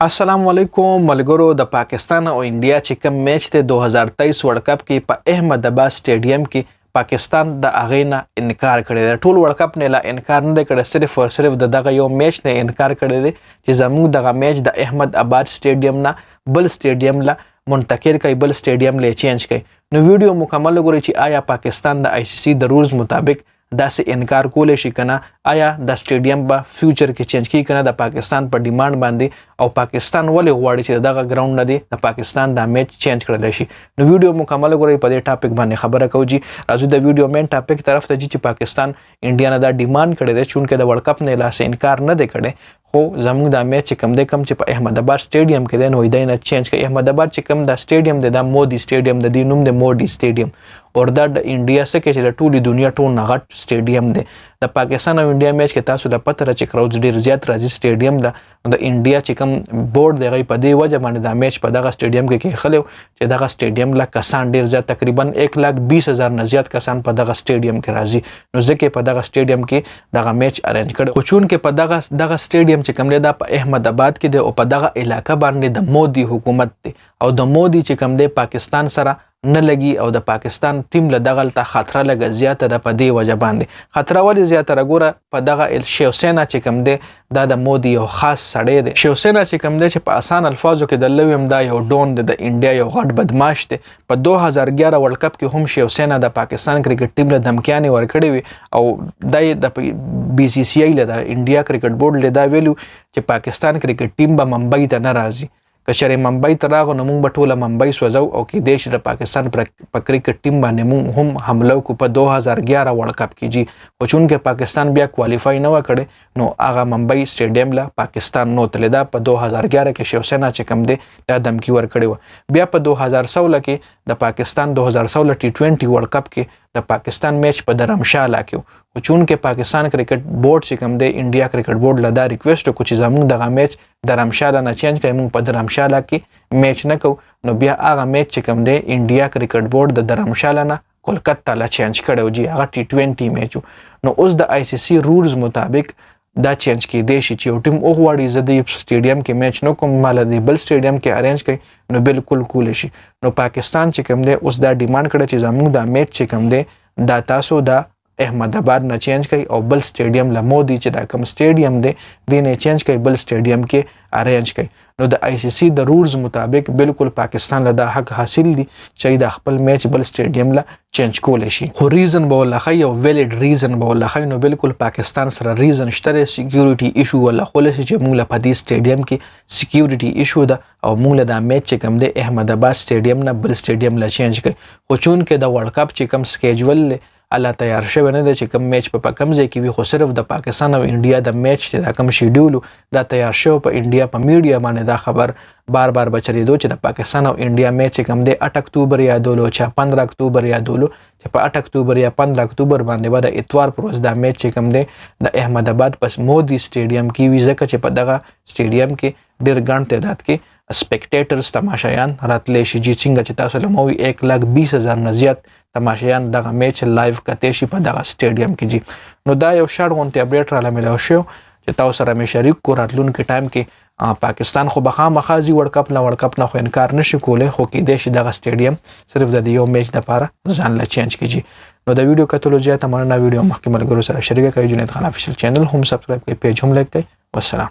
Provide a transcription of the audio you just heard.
अस्सलाम वालेकुम मलगरो द पाकिस्तान और इंडिया چې کوم میچ ته 2023 ورلد کپ کې په احمدآباد سټیډیم کې پاکستان د اغینا انکار کړی دی. ټول ورلد کپ نه لا انکار نه کړی، صرف او صرف دغه یو میچ نه انکار کړی دی چې زموږ دغه میچ د احمدآباد سټیډیم نه بل سټیډیم لا منتقل کوي، بل سټیډیم له چینج کوي. نو ویډیو مکمل وګورئ چې آیا پاکستان د آی سی سی د رولز مطابق داسې انکار کولی شي کنه، آیا د سټیډیم به فیوچر کې چینج کی کنه د پاکستان په ډیماند باندې، او پاکستان ولې غواړي چې دغه ګراوند نه دی د پاکستان د میچ چینج کړل شي. نو ویډیو مکمل وګورئ، په دې ټاپک باندې خبره کوو. جی راځو د ویډیو مین ټاپک طرف ته چې پاکستان انډیا نه دا ډیماند کړی دی چونکه د ورلد کپ نه لاس انکار نه دی کړی، خو زموږ د میچ کم دی کم چې په احمدآباد سټیډیم کې دی نو دی نه چینج کوي. احمدآباد چې کم د سټیډیم دی دا مودي سټیډیم د دې نوم دی مودي سټیډیم، اور دا د انډیا سره چې د ټولي دنیا ټول نه غټ سټیډیم دی. د پاکستان او انډیا میچ کې تاسو د پته چې کراوډز ډیر زیات راځي سټیډیم دا د انډیا چې کم بورډ دی غي په دې وجه باندې دا میچ په دغه سټیډیم کې خلو چې دغه سټیډیم لا کسان ډیر زیات تقریبا 1,20,000 نه زیات کسان په دغه سټیډیم کې راځي. نو ځکه په دغه سټیډیم کې دغه میچ ارینج کړي، خو چون کې په دغه سټیډیم چې کم دی دا په احمدآباد کې دی او په دغه علاقې باندې د مودي حکومت دی او د مودي چې کم دی پاکستان سره نه لګي او د پاکستان ټیم له دغه ته خطر لګ زیاته ده. په دې وجه باندې خطر ولې زیاته راګوره په دغه شیوسینا چې کم دی دا د مودي یو خاص سړی دی. شیوسینا چې کم دی چې په آسان الفاظو کې د لویم دا یو ډون دی د انډیا یو غټ بدمعاش دی. په 2011 ورلد کپ کې هم شیوسینا د پاکستان کرکټ ټیم له دمکیانې ورکړې وي او د بی سی سی آی له د انډیا کرکټ بورډ له دا ویلو چې پاکستان کرکټ ټیم به ممبئی ته نه راځي، که چېرې ممبئی ته راغو نو موږ به ټوله ممبئی سوځو او کیدای شي د پاکستان په کرکټ ټیم باندې موږ هم حمله وکړو په 2011 ورلد کپ کې. جی خو چونکې پاکستان بیا کوالیفای نه وکړي نو هغه ممبئی سټیډیم له پاکستان نو تللی. دا په 2011 کې شیوسینا چې کم دی دا دمکی ورکړې وه. بیا په 2016 کې د پاکستان 2016 T20 ورلد کپ کې د پاکستان میچ په درمشاله کې و، چونکې پاکستان کرکټ بورډ چې کم دی انډیا کرکټ بورډ له دا ریکویسټ وکړو چې زموږ دغه میچ درمشاله نه چینج کړئ، موږ په درمشاله کې میچ نه کوو. نو بیا هغه میچ چې کم دی انډیا کرکټ بورډ د درمشاله نه کولکتا له چینج کړی و. جی هغه T20 میچ و. نو اوس د آی سی سی رولز مطابق دا چینج کېدای شي چې یو ټیم وغواړي زه د سټیډیم کې میچ نه کوم مال د بل سټیډیم کې ارینج کړي نو بالکل کولی شي. نو پاکستان چې کم دی اوس دا ډیماند کړی چې زموږ دا میچ چې کم دی دا تاسو دا احمدآباد نه چینج کوي او بل سټیډیم له مودي چې دا کم سټیډیم دی دی نه چینج کوي بل سټیډیم کې ارینج کوي. نو د آی سی سی د رولز مطابق بالکل پاکستان له دا حق حاصل دي چې د خپل میچ بل سټیډیم له چینج کولی شي. خو ریزن به ولخی او ویلډ ریزن به ولخی نو بالکل پاکستان سره ریزن شته، سکیورټي ایشو ولا خول شي چې موږ له پدې سټیډیم کې سکیورټي ایشو ده او موږ له دا میچ چې کم دی احمدآباد سټیډیم نه بل سټیډیم له چینج کوي. خو چون کې د ورلد کپ چې کم سکیجول الله تیار شوی نه دی چې کوم میچ په کم ځای کې وي، خو صرف د پاکستان او انډیا د میچ چې دا کوم شیډول دا تیار شوی په انډیا په میډیا باندې دا خبر بار بار بچریدو چې د پاکستان او انډیا میچ کم دی 8 اکتوبر یادولو چې 15 اکتوبر یادولو چې په 8 اکتوبر یا 15 اکتوبر باندې به د اتوار پر ورځ دا میچ کم دی د احمدآباد پس مودي سټیډیم کې وي، ځکه چې په دغه سټیډیم کې ډېر ګڼ تعداد کې سپیکټیټرز تماشایان راتلی شي. جی څنګه چې تاسو له موي 1,20,000 نه زیات تماشایان دغه میچ لایو کتی شي په دغه سټیډیم کې. جی نو دا یو شارټ غونټي اپډیټ را لملو شو چې تاسو سره مې شریک کو راتلونکي ټایم کې پاکستان خو بخامخا ځي ورلد کپ نه خو انکار نشي کولی، خو کیدای شي دغه سټیډیم صرف د یو میچ لپاره ځان له چینج کړي. نو د ویډیو کتلو زیاته مننه. ویډیو مخکې ملګرو سره شریک کړئ، جنید خان افیشل چینل هم سبسکرایب کړئ، پیج هم لایک کړئ. والسلام.